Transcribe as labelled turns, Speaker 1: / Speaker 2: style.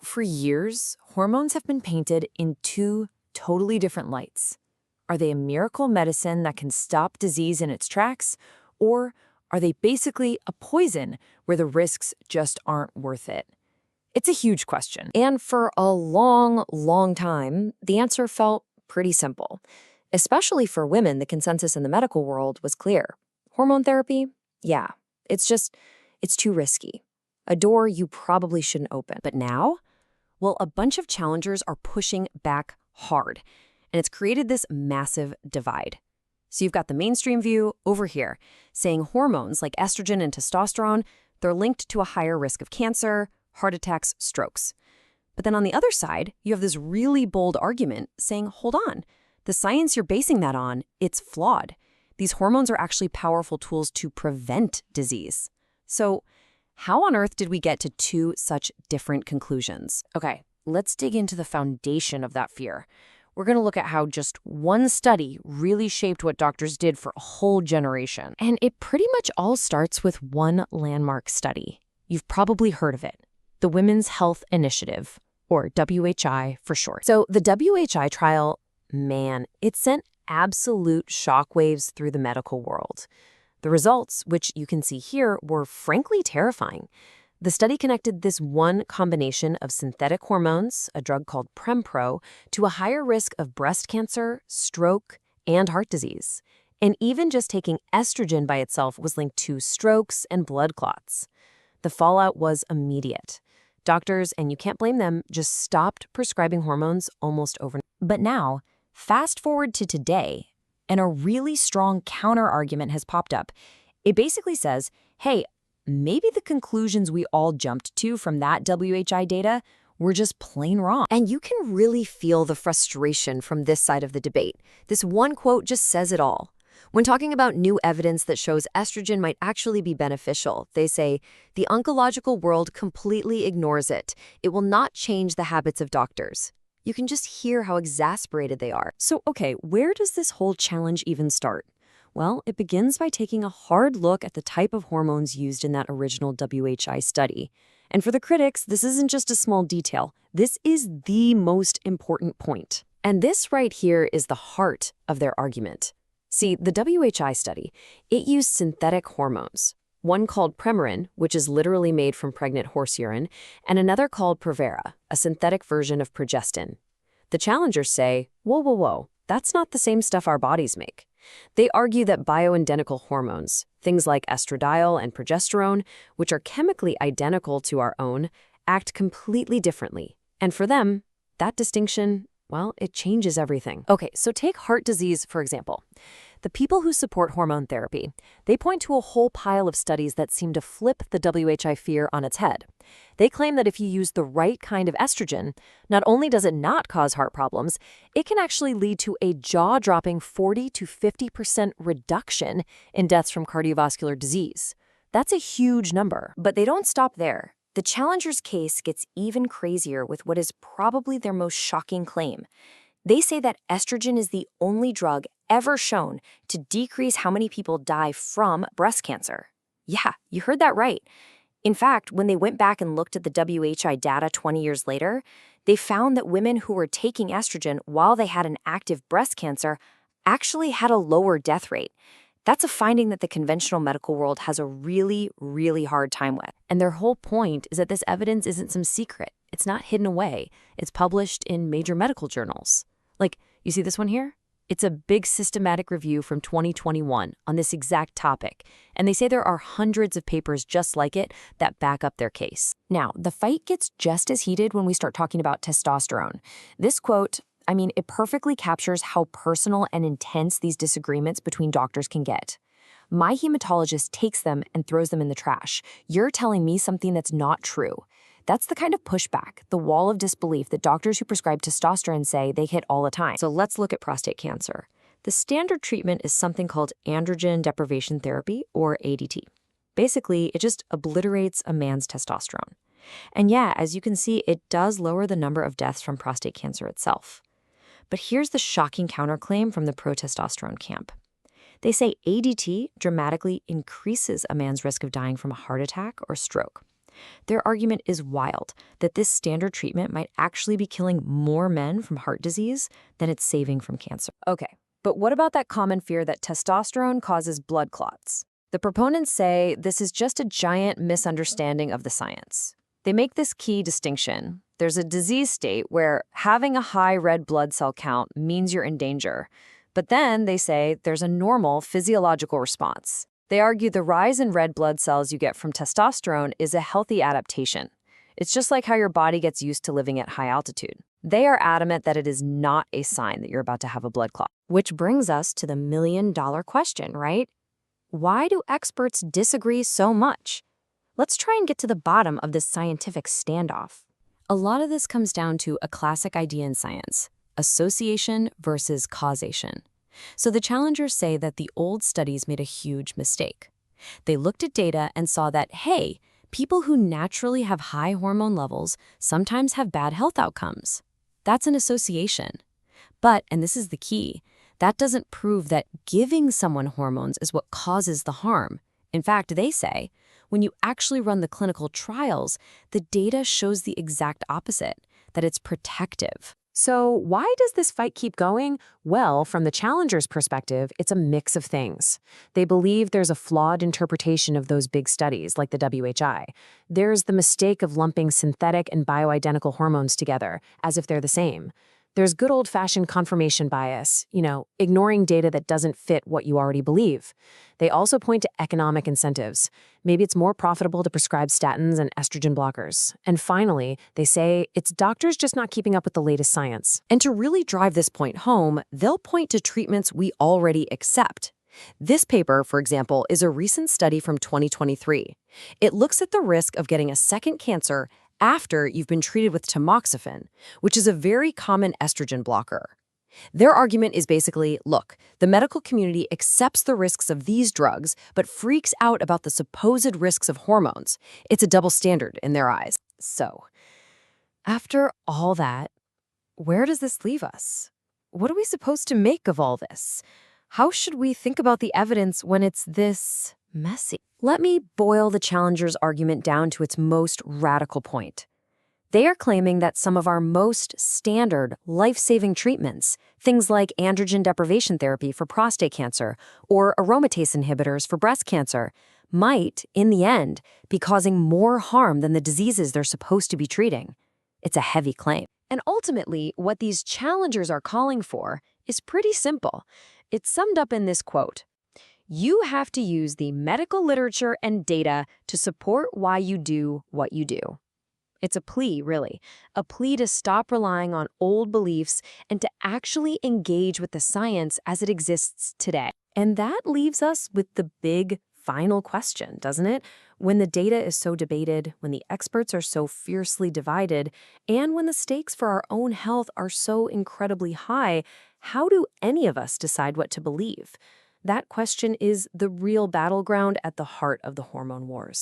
Speaker 1: For years, hormones have been painted in two totally different lights. Are they a miracle medicine that can stop disease in its tracks? Or are they basically a poison where the risks just aren't worth it? It's a huge question.
Speaker 2: And for a long, long time, the answer felt pretty simple. Especially for women, the consensus in the medical world was clear. Hormone therapy? Yeah, it's too risky. A door you probably shouldn't open.
Speaker 3: But now, well, a bunch of challengers are pushing back hard, and it's created this massive divide. So you've got the mainstream view over here, saying hormones like estrogen and testosterone, they're linked to a higher risk of cancer, heart attacks, strokes. But then on the other side, you have this really bold argument saying, hold on, the science you're basing that on, it's flawed. These hormones are actually powerful tools to prevent disease. So how on earth did we get to two such different conclusions?
Speaker 1: Okay, let's dig into the foundation of that fear. We're going to look at how just one study really shaped what doctors did for a whole generation. And it pretty much all starts with one landmark study. You've probably heard of it, the Women's Health Initiative, or WHI for short. So the WHI trial, man, it sent absolute shockwaves through the medical world. The results, which you can see here, were frankly terrifying. The study connected this one combination of synthetic hormones, a drug called Prempro, to a higher risk of breast cancer, stroke, and heart disease. And even just taking estrogen by itself was linked to strokes and blood clots. The fallout was immediate. Doctors, and you can't blame them, just stopped prescribing hormones almost overnight.
Speaker 4: But now, fast forward to today, and a really strong counter-argument has popped up. It basically says, hey, maybe the conclusions we all jumped to from that WHI data were just plain wrong.
Speaker 2: And you can really feel the frustration from this side of the debate. This one quote just says it all. When talking about new evidence that shows estrogen might actually be beneficial, they say, the oncological world completely ignores it. It will not change the habits of doctors. You can just hear how exasperated they are.
Speaker 3: So, okay, where does this whole challenge even start? Well, it begins by taking a hard look at the type of hormones used in that original WHI study. And for the critics, this isn't just a small detail. This is the most important point. And this right here is the heart of their argument. See, the WHI study, it used synthetic hormones. One called Premarin, which is literally made from pregnant horse urine, and another called Provera, a synthetic version of progestin. The challengers say, whoa, that's not the same stuff our bodies make. They argue that bioidentical hormones, things like estradiol and progesterone, which are chemically identical to our own, act completely differently. And for them, that distinction, well, it changes everything. Okay, so take heart disease, for example. The people who support hormone therapy, they point to a whole pile of studies that seem to flip the WHI fear on its head. They claim that if you use the right kind of estrogen, not only does it not cause heart problems, it can actually lead to a jaw-dropping 40 to 50% reduction in deaths from cardiovascular disease. That's a huge number.
Speaker 4: But they don't stop there. The challengers' case gets even crazier with what is probably their most shocking claim. They say that estrogen is the only drug ever shown to decrease how many people die from breast cancer. Yeah, you heard that right. In fact, when they went back and looked at the WHI data 20 years later, they found that women who were taking estrogen while they had an active breast cancer actually had a lower death rate. That's a finding that the conventional medical world has a really, really hard time with.
Speaker 1: And their whole point is that this evidence isn't some secret. It's not hidden away. It's published in major medical journals. Like, you see this one here? It's a big systematic review from 2021 on this exact topic, and they say there are hundreds of papers just like it that back up their case.
Speaker 4: Now, the fight gets just as heated when we start talking about testosterone. This quote, it perfectly captures how personal and intense these disagreements between doctors can get. My hematologist takes them and throws them in the trash. You're telling me something that's not true. That's the kind of pushback, the wall of disbelief that doctors who prescribe testosterone say they hit all the time.
Speaker 2: So let's look at prostate cancer. The standard treatment is something called androgen deprivation therapy, or ADT. Basically, it just obliterates a man's testosterone. And yeah, as you can see, it does lower the number of deaths from prostate cancer itself. But here's the shocking counterclaim from the pro-testosterone camp. They say ADT dramatically increases a man's risk of dying from a heart attack or stroke. Their argument is wild, that this standard treatment might actually be killing more men from heart disease than it's saving from cancer.
Speaker 3: Okay, but what about that common fear that testosterone causes blood clots? The proponents say this is just a giant misunderstanding of the science. They make this key distinction. There's a disease state where having a high red blood cell count means you're in danger. But then they say there's a normal physiological response. They argue the rise in red blood cells you get from testosterone is a healthy adaptation. It's just like how your body gets used to living at high altitude. They are adamant that it is not a sign that you're about to have a blood clot.
Speaker 4: Which brings us to the million-dollar question, right? Why do experts disagree so much? Let's try and get to the bottom of this scientific standoff.
Speaker 3: A lot of this comes down to a classic idea in science: association versus causation. So the challengers say that the old studies made a huge mistake. They looked at data and saw that, hey, people who naturally have high hormone levels sometimes have bad health outcomes. That's an association. But, and this is the key, that doesn't prove that giving someone hormones is what causes the harm. In fact, they say, when you actually run the clinical trials, the data shows the exact opposite, that it's protective. So why does this fight keep going? Well, from the challenger's perspective, it's a mix of things. They believe there's a flawed interpretation of those big studies, like the WHI. There's the mistake of lumping synthetic and bioidentical hormones together, as if they're the same. There's good old-fashioned confirmation bias, ignoring data that doesn't fit what you already believe. They also point to economic incentives. Maybe it's more profitable to prescribe statins and estrogen blockers. And finally, they say it's doctors just not keeping up with the latest science. And to really drive this point home, they'll point to treatments we already accept. This paper, for example, is a recent study from 2023. It looks at the risk of getting a second cancer after you've been treated with tamoxifen, which is a very common estrogen blocker. Their argument is basically, look, the medical community accepts the risks of these drugs, but freaks out about the supposed risks of hormones. It's a double standard in their eyes. So, after all that, where does this leave us? What are we supposed to make of all this? How should we think about the evidence when it's this messy?
Speaker 4: Let me boil the challenger's argument down to its most radical point. They are claiming that some of our most standard, life-saving treatments, things like androgen deprivation therapy for prostate cancer or aromatase inhibitors for breast cancer, might, in the end, be causing more harm than the diseases they're supposed to be treating. It's a heavy claim.
Speaker 3: And ultimately, what these challengers are calling for is pretty simple. It's summed up in this quote: "You have to use the medical literature and data to support why you do what you do." It's a plea, really. A plea to stop relying on old beliefs and to actually engage with the science as it exists today. And that leaves us with the big final question, doesn't it? When the data is so debated, when the experts are so fiercely divided, and when the stakes for our own health are so incredibly high, how do any of us decide what to believe? That question is the real battleground at the heart of the hormone wars.